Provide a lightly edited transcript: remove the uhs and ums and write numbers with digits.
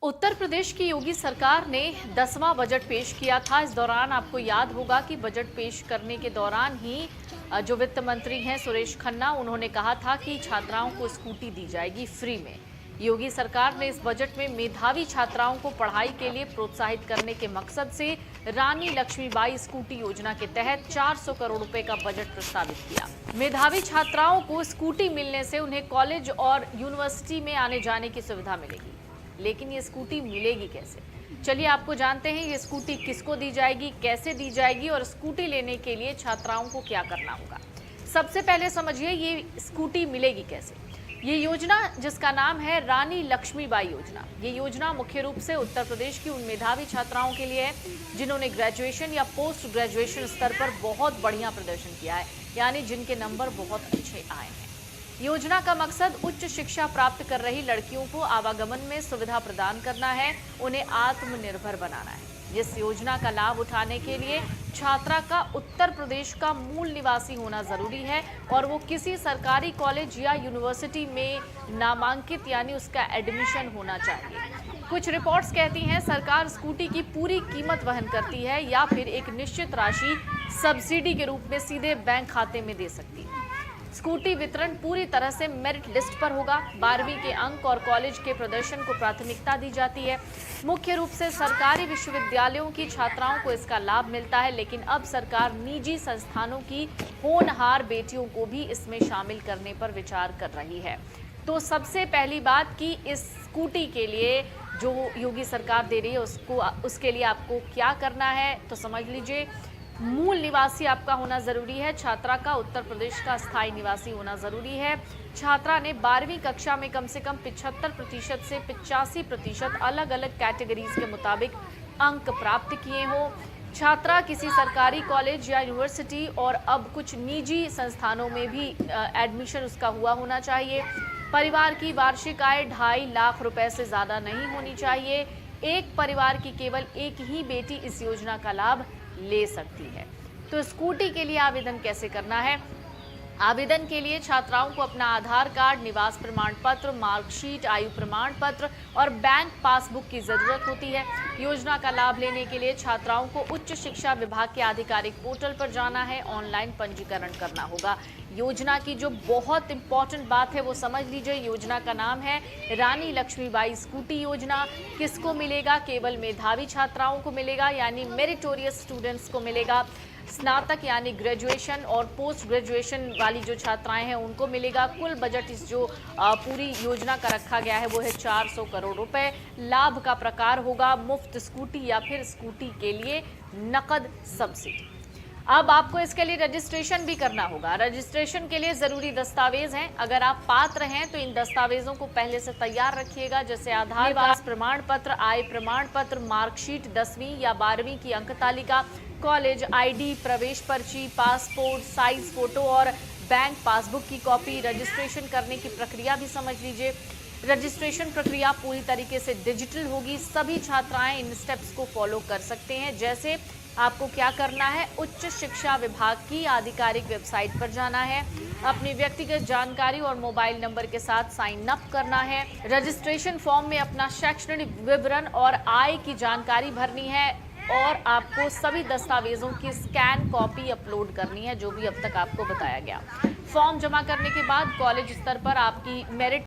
उत्तर प्रदेश की योगी सरकार ने 10वां बजट पेश किया था। इस दौरान आपको याद होगा कि बजट पेश करने के दौरान ही जो वित्त मंत्री हैं सुरेश खन्ना, उन्होंने कहा था कि छात्राओं को स्कूटी दी जाएगी फ्री में। योगी सरकार ने इस बजट में मेधावी छात्राओं को पढ़ाई के लिए प्रोत्साहित करने के मकसद से रानी लक्ष्मीबाई स्कूटी योजना के तहत 400 करोड़ रुपए का बजट प्रस्तावित किया। मेधावी छात्राओं को स्कूटी मिलने से उन्हें कॉलेज और यूनिवर्सिटी में आने जाने की सुविधा मिलेगी। लेकिन ये स्कूटी मिलेगी कैसे? चलिए आपको जानते हैं ये स्कूटी किसको दी जाएगी, कैसे दी जाएगी और स्कूटी लेने के लिए छात्राओं को क्या करना होगा। सबसे पहले समझिए ये स्कूटी मिलेगी कैसे। ये योजना जिसका नाम है रानी लक्ष्मीबाई योजना, ये योजना मुख्य रूप से उत्तर प्रदेश की उन मेधावी छात्राओं के लिए है जिन्होंने ग्रेजुएशन या पोस्ट ग्रेजुएशन स्तर पर बहुत बढ़िया प्रदर्शन किया है, यानी जिनके नंबर बहुत अच्छे आए हैं। योजना का मकसद उच्च शिक्षा प्राप्त कर रही लड़कियों को आवागमन में सुविधा प्रदान करना है, उन्हें आत्मनिर्भर बनाना है। इस योजना का लाभ उठाने के लिए छात्रा का उत्तर प्रदेश का मूल निवासी होना जरूरी है और वो किसी सरकारी कॉलेज या यूनिवर्सिटी में नामांकित यानी उसका एडमिशन होना चाहिए। कुछ रिपोर्ट्स कहती हैं सरकार स्कूटी की पूरी कीमत वहन करती है या फिर एक निश्चित राशि सब्सिडी के रूप में सीधे बैंक खाते में दे सकती है। स्कूटी वितरण पूरी तरह से मेरिट लिस्ट पर होगा। 12वीं के अंक और कॉलेज के प्रदर्शन को प्राथमिकता दी जाती है। मुख्य रूप से सरकारी विश्वविद्यालयों की छात्राओं को इसका लाभ मिलता है, लेकिन अब सरकार निजी संस्थानों की होनहार बेटियों को भी इसमें शामिल करने पर विचार कर रही है। तो सबसे पहली बात कि इस स्कूटी के लिए जो योगी सरकार दे रही है उसके लिए आपको क्या करना है, तो समझ लीजिए मूल निवासी आपका होना जरूरी है। छात्रा का उत्तर प्रदेश का स्थायी निवासी होना जरूरी है। छात्रा ने 12वीं कक्षा में कम से कम 75% से 85% अलग अलग कैटेगरीज के मुताबिक अंक प्राप्त किए हों। छात्रा किसी सरकारी कॉलेज या यूनिवर्सिटी और अब कुछ निजी संस्थानों में भी एडमिशन उसका हुआ होना चाहिए। परिवार की वार्षिक आय 2.5 लाख रुपए से ज्यादा नहीं होनी चाहिए। एक परिवार की केवल एक ही बेटी इस योजना का लाभ ले सकती है। तो स्कूटी के लिए आवेदन कैसे करना है? आवेदन के लिए छात्राओं को अपना आधार कार्ड, निवास प्रमाण पत्र, मार्कशीट, आयु प्रमाण पत्र और बैंक पासबुक की जरूरत होती है। योजना का लाभ लेने के लिए छात्राओं को उच्च शिक्षा विभाग के आधिकारिक पोर्टल पर जाना है, ऑनलाइन पंजीकरण करना होगा। योजना की जो बहुत इंपॉर्टेंट बात है वो समझ लीजिए। योजना का नाम है रानी लक्ष्मीबाई स्कूटी योजना। किसको मिलेगा? केवल मेधावी छात्राओं को मिलेगा, यानी मेरिटोरियस स्टूडेंट्स को मिलेगा। स्नातक यानी ग्रेजुएशन और पोस्ट ग्रेजुएशन वाली जो छात्राएं हैं उनको मिलेगा। कुल बजट इस जो पूरी योजना का रखा गया है वो है 400 करोड़ रुपए। लाभ का प्रकार होगा मुफ्त स्कूटी या फिर स्कूटी के लिए नकद सब्सिडी। अब आपको इसके लिए रजिस्ट्रेशन भी करना होगा। रजिस्ट्रेशन के लिए जरूरी दस्तावेज हैं। अगर आप पात्र हैं तो इन दस्तावेजों को पहले से तैयार रखिएगा, जैसे आधार, निवास प्रमाण पत्र, आय प्रमाण पत्र, मार्कशीट, 10वीं या 12वीं की अंक तालिका, कॉलेज आईडी, प्रवेश पर्ची, पासपोर्ट साइज फोटो और बैंक पासबुक की कॉपी। रजिस्ट्रेशन करने की प्रक्रिया भी समझ लीजिए। रजिस्ट्रेशन प्रक्रिया पूरी तरीके से डिजिटल होगी। सभी छात्राएं इन स्टेप्स को फॉलो कर सकते हैं। जैसे आपको क्या करना है, उच्च शिक्षा विभाग की आधिकारिक वेबसाइट पर जाना है, अपनी व्यक्तिगत जानकारी और मोबाइल नंबर के साथ साइन अप करना है। रजिस्ट्रेशन फॉर्म में अपना शैक्षणिक विवरण और आय की जानकारी भरनी है और आपको सभी दस्तावेजों की स्कैन कॉपी अपलोड करनी है, जो भी अब तक आपको बताया गया। फॉर्म जमा करने के बाद कॉलेज स्तर पर आपकी मेरिट